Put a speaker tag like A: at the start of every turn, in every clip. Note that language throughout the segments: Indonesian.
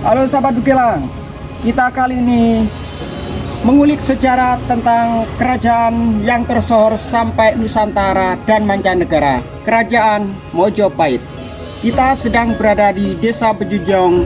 A: Halo sahabat Dugelang, kita kali ini mengulik sejarah tentang kerajaan yang tersohor sampai Nusantara dan mancanegara, Kerajaan Mojopahit. Kita sedang berada di Desa Bejujong,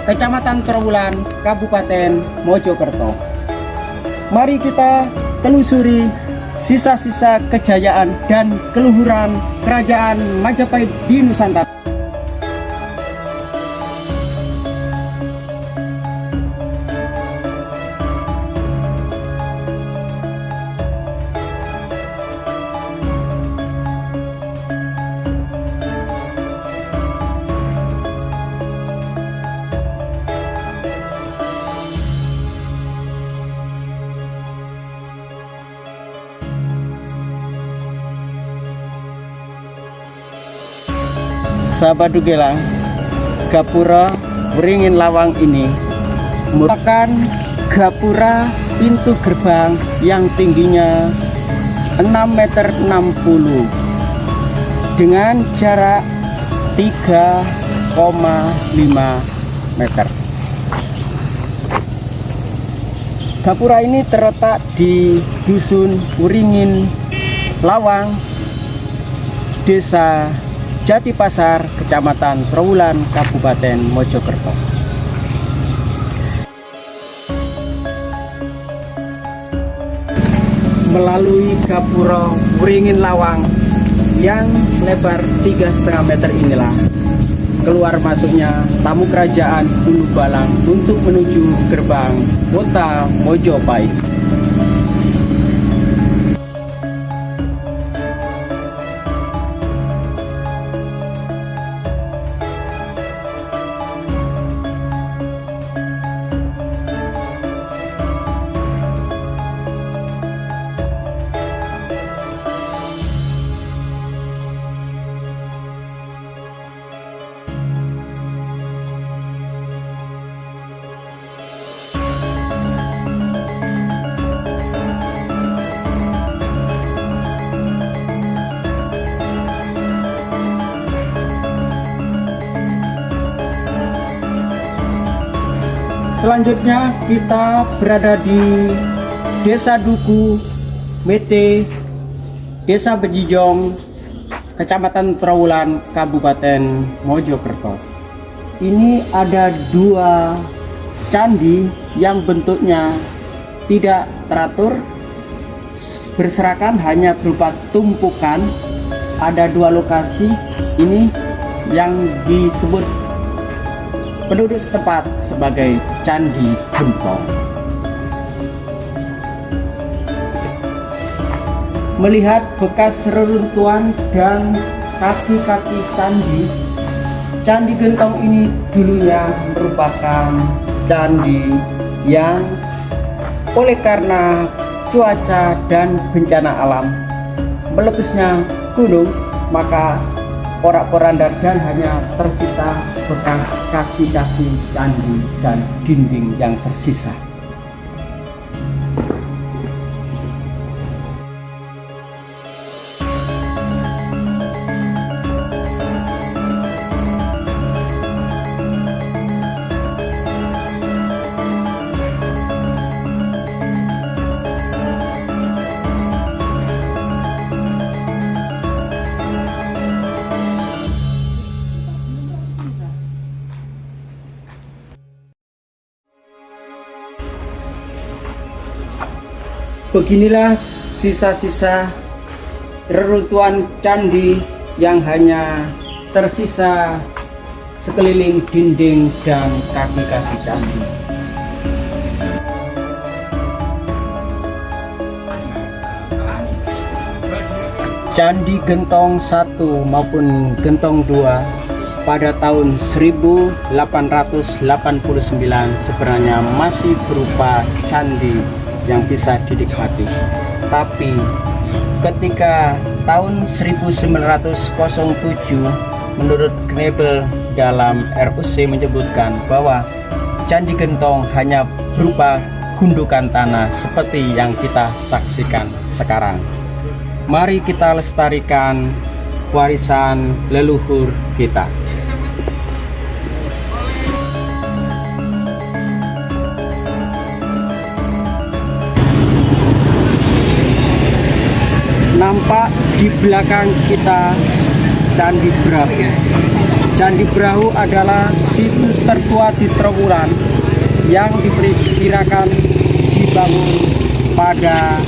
A: Kecamatan Trawulan, Kabupaten Mojokerto. Mari kita telusuri sisa-sisa kejayaan dan keluhuran Kerajaan Majapahit di Nusantara. Sahabat Dugelang, Gapura Wringin Lawang ini merupakan gapura pintu gerbang yang tingginya 6,60 meter dengan jarak 3,5 meter. Gapura ini terletak di Dusun Wringin Lawang, Desa Jatipasar, Kecamatan Trawulan, Kabupaten Mojokerto. Melalui Gapura Wringin Lawang yang lebar 3,5 meter inilah keluar masuknya tamu kerajaan Ulu Balang untuk menuju gerbang kota Mojopahit. Selanjutnya kita berada di Desa Duku Mete, Desa Bejujong, Kecamatan Trawulan, Kabupaten Mojokerto. Ini ada dua candi yang bentuknya tidak teratur, berserakan, hanya berupa tumpukan. Ada dua lokasi ini yang disebut penduduk setempat sebagai Candi Gentong. Melihat bekas reruntuhan dan kaki-kaki candi, Candi Gentong ini dulunya merupakan candi yang oleh karena cuaca dan bencana alam meletusnya gunung, maka porak-poranda dan hanya tersisa bekas kaki-kaki candi dan dinding yang tersisa. Beginilah sisa-sisa reruntuhan candi yang hanya tersisa sekeliling dinding dan kaki-kaki candi. Candi Gentong 1 maupun Gentong 2 pada tahun 1889 sebenarnya masih berupa candi yang bisa dinikmati. Tapi ketika tahun 1907 menurut Knebel dalam RUC menyebutkan bahwa Candi Gentong hanya berupa gundukan tanah seperti yang kita saksikan sekarang. Mari kita lestarikan warisan leluhur kita. Nampak di belakang kita Candi Brahu. Candi Brahu adalah situs tertua di Trowulan yang diperkirakan dibangun pada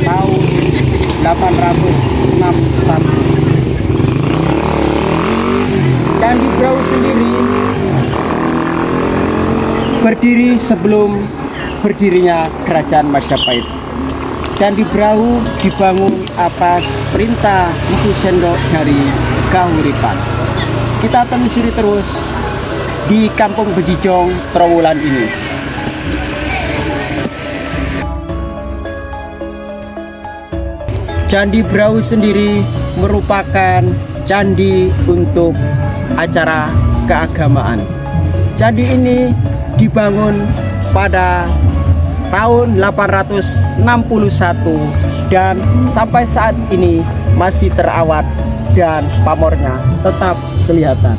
A: tahun 861. Candi Brahu sendiri berdiri sebelum berdirinya Kerajaan Majapahit. Candi Brahu dibangun atas perintah Empu Sendok dari Kahuripan. Kita telusuri terus di Kampung Bejijong, Trowulan ini. Candi Brahu sendiri merupakan candi untuk acara keagamaan. Candi ini dibangun pada tahun 861 dan sampai saat ini masih terawat dan pamornya tetap kelihatan.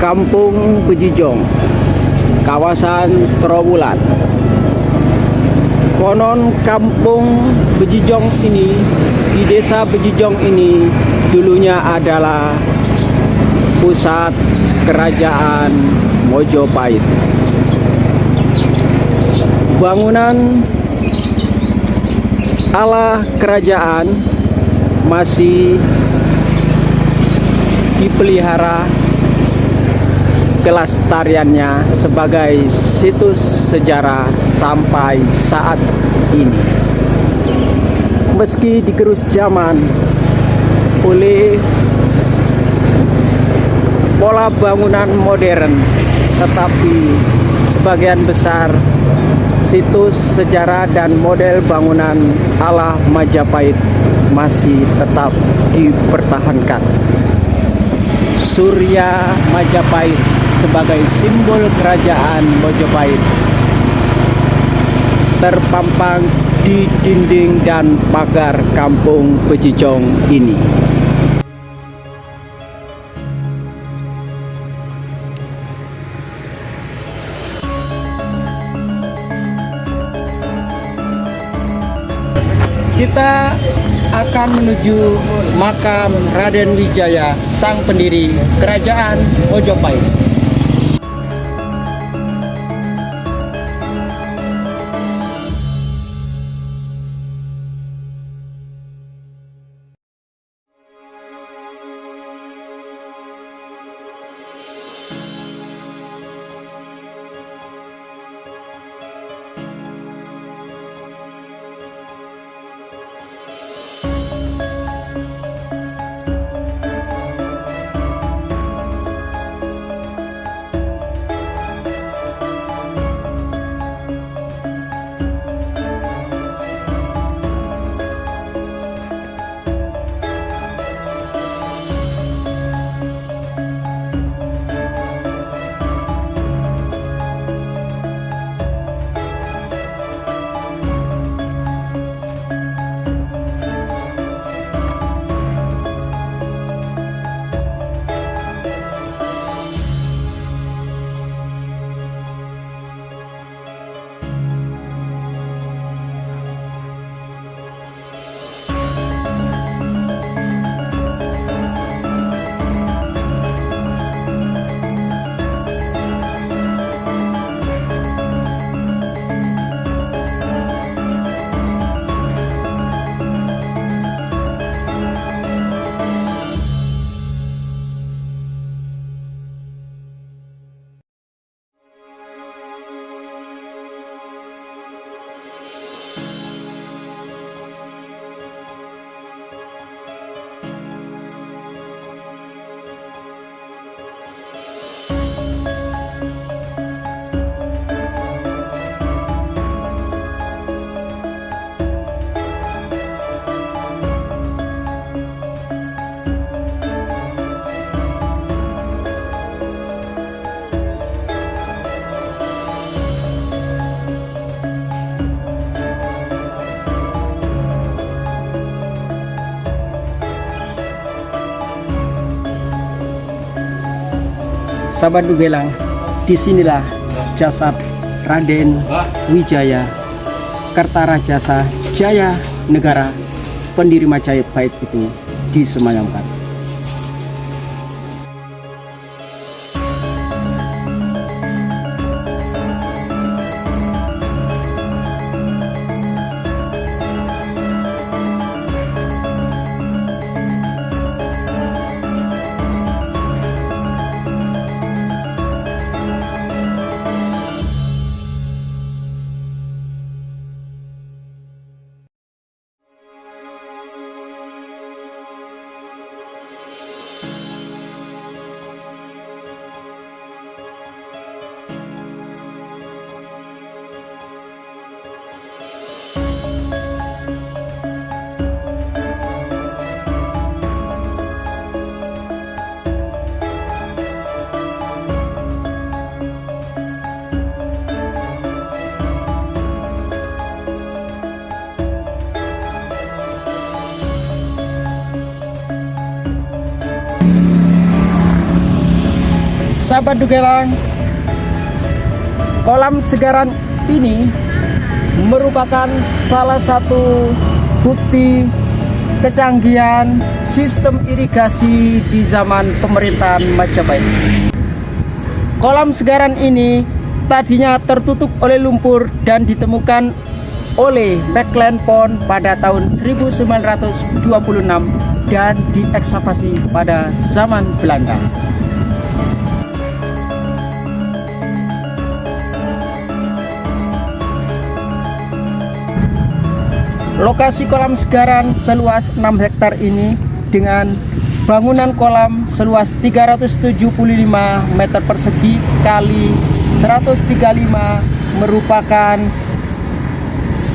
A: Kampung Bejijong, kawasan Trowulan. Konon Kampung Bejijong ini, di desa Bejijong ini dulunya adalah pusat kerajaan Mojopahit. Bangunan ala kerajaan masih dipelihara kelestariannya sebagai situs sejarah sampai saat ini. Meski digerus zaman oleh pola bangunan modern, tetapi sebagian besar situs sejarah dan model bangunan ala Majapahit masih tetap dipertahankan. Surya Majapahit sebagai simbol kerajaan Mojopahit terpampang di dinding dan pagar Kampung Bejijong ini. Kita akan menuju makam Raden Wijaya, sang pendiri kerajaan Mojopahit. Sahabat Dugelang, disinilah jasad Raden Wijaya Kertarajasa Jaya Negara, pendiri Majapahit itu disemayamkan. Sahabat Dugelang, kolam segaran ini merupakan salah satu bukti kecanggihan sistem irigasi di zaman pemerintahan Majapahit. Kolam segaran ini tadinya tertutup oleh lumpur dan ditemukan oleh Mecklen Pond pada tahun 1926 dan diekskavasi pada zaman Belanda. Lokasi kolam segaran seluas 6 hektar ini dengan bangunan kolam seluas 375 meter persegi kali 135 merupakan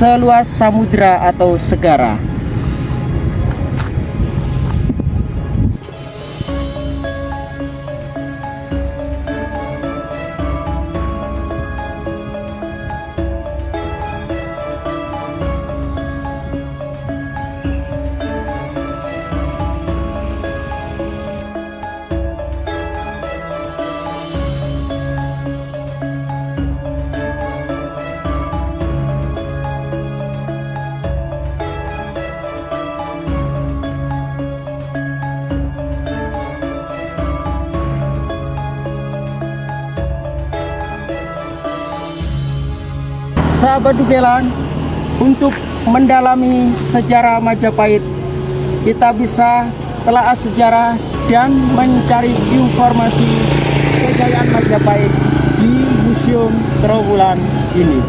A: seluas samudra atau segara. Sahabat Dugelang, untuk mendalami sejarah Majapahit, kita bisa telaah sejarah dan mencari informasi kejayaan Majapahit di Museum Trawulan ini.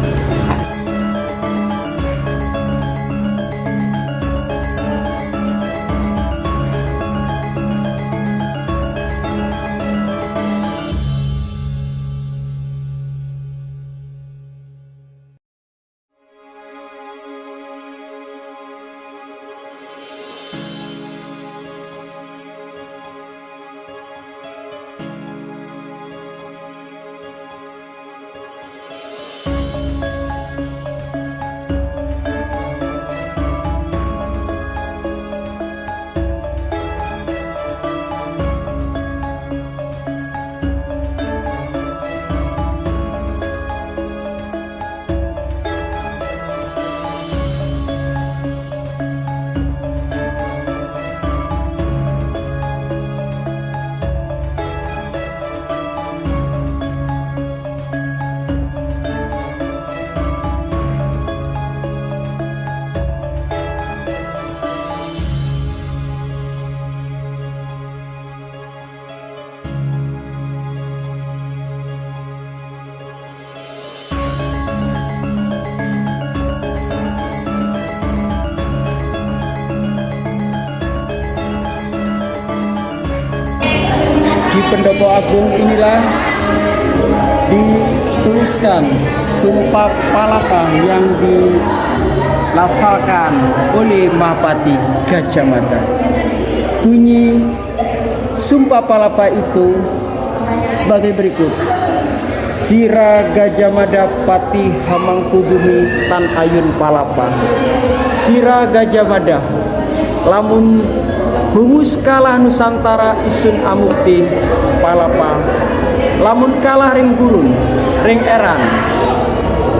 A: Di Pendopo Agung inilah dituliskan Sumpah Palapa yang dilafalkan oleh Mahapati Gajah Mada. Bunyi Sumpah Palapa itu sebagai berikut: Sira Gajah Mada Pati Hamangkubumi Tan Ayun Palapa. Sira Gajah Mada lamun Humus kalah Nusantara isun amukti palapa lamun kalah ring Gurun, ring Eran,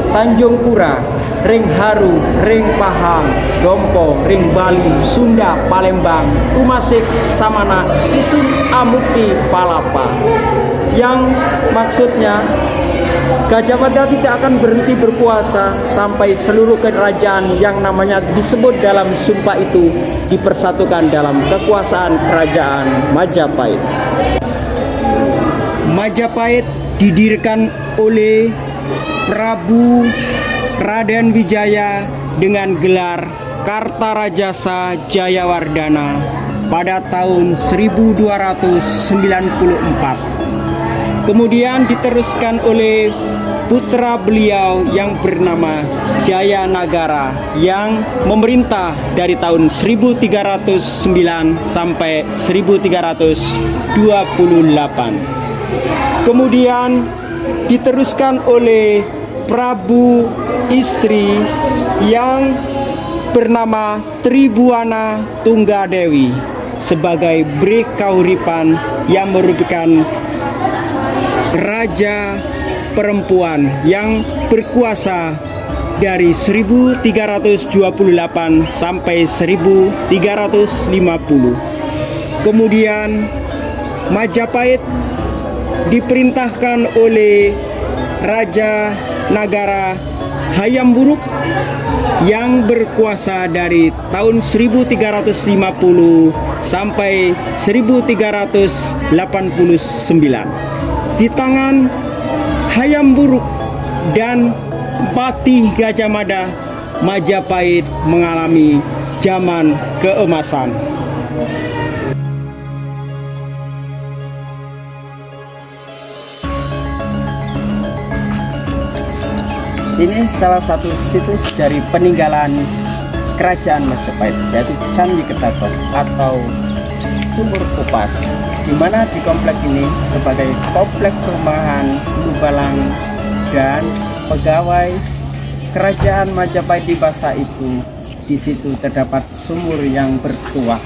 A: Tanjung Pura, ring Haru, ring Pahang, Dompo, ring Bali, Sunda, Palembang, Tumasik, Samana, Isun, Amukti, Palapa. Yang maksudnya Gajah Mada tidak akan berhenti berkuasa sampai seluruh kerajaan yang namanya disebut dalam sumpah itu dipersatukan dalam kekuasaan kerajaan Majapahit. Majapahit didirikan oleh Prabu Raden Wijaya dengan gelar Kartarajasa Jayawardhana pada tahun 1294. Kemudian diteruskan oleh putra beliau yang bernama Jayanagara yang memerintah dari tahun 1309 sampai 1328. Kemudian diteruskan oleh Prabu Istri yang bernama Tribuana Tunggadewi sebagai Bri Kauripan yang merupakan raja perempuan yang berkuasa dari 1328 sampai 1350. Kemudian Majapahit diperintahkan oleh Raja Nagara Hayam Wuruk yang berkuasa dari tahun 1350 sampai 1389. Di tangan Hayam Wuruk dan Patih Gajah Mada, Majapahit mengalami zaman keemasan. Ini salah satu situs dari peninggalan kerajaan Majapahit, yaitu Candi Kedaton atau Sumur Kupas, di mana di komplek ini sebagai komplek perumahan Hulu Balang dan pegawai kerajaan Majapahit di masa itu. Di situ terdapat sumur yang bertuah.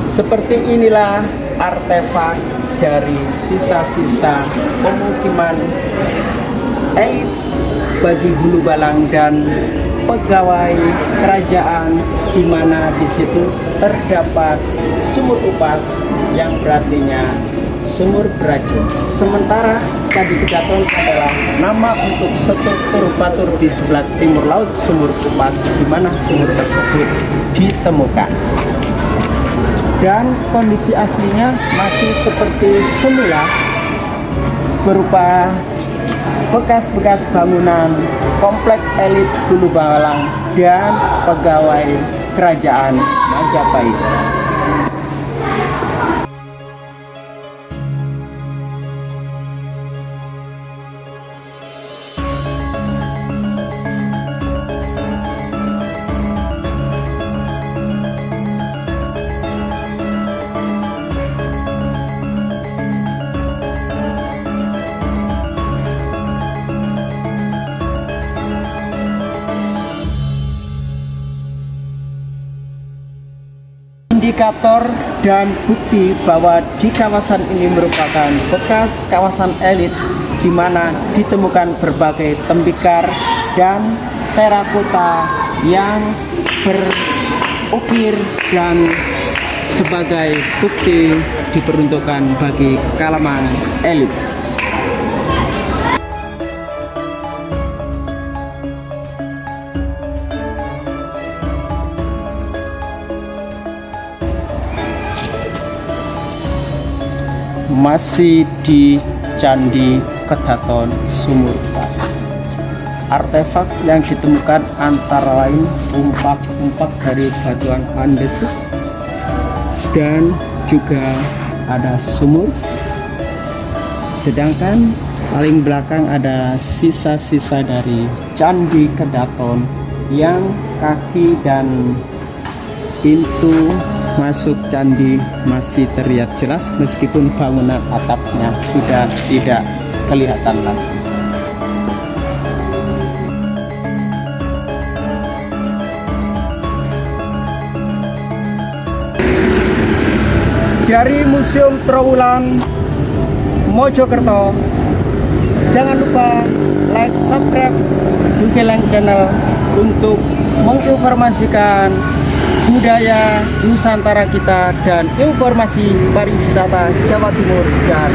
A: Seperti inilah artefak dari sisa-sisa pemukiman elit bagi Hulu Balang dan pegawai kerajaan, di mana di situ terdapat sumur upas yang berartinya sumur beracun. Sementara Candi Kedaton adalah nama untuk struktur batur di sebelah timur laut sumur upas, di mana sumur tersebut ditemukan. Dan kondisi aslinya masih seperti semula, berupa bekas-bekas bangunan komplek elit Hulu Balang dan pegawai kerajaan Majapahit. Indikator dan bukti bahwa di kawasan ini merupakan bekas kawasan elit, di mana ditemukan berbagai tembikar dan terakota yang berukir dan sebagai bukti diperuntukkan bagi kalangan elit. Masih di Candi Kedaton Sumur Upas, artefak yang ditemukan antara lain umpak-umpak dari batuan andesit dan juga ada sumur. Sedangkan paling belakang ada sisa-sisa dari Candi Kedaton yang kaki dan pintu masuk candi masih terlihat jelas, meskipun bangunan atapnya sudah tidak kelihatan lagi. dari Museum Trowulan Mojokerto. Jangan lupa like, subscribe Dugelang Channel untuk menginformasikan budaya Nusantara kita dan informasi pariwisata Jawa Timur dan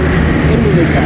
A: Indonesia.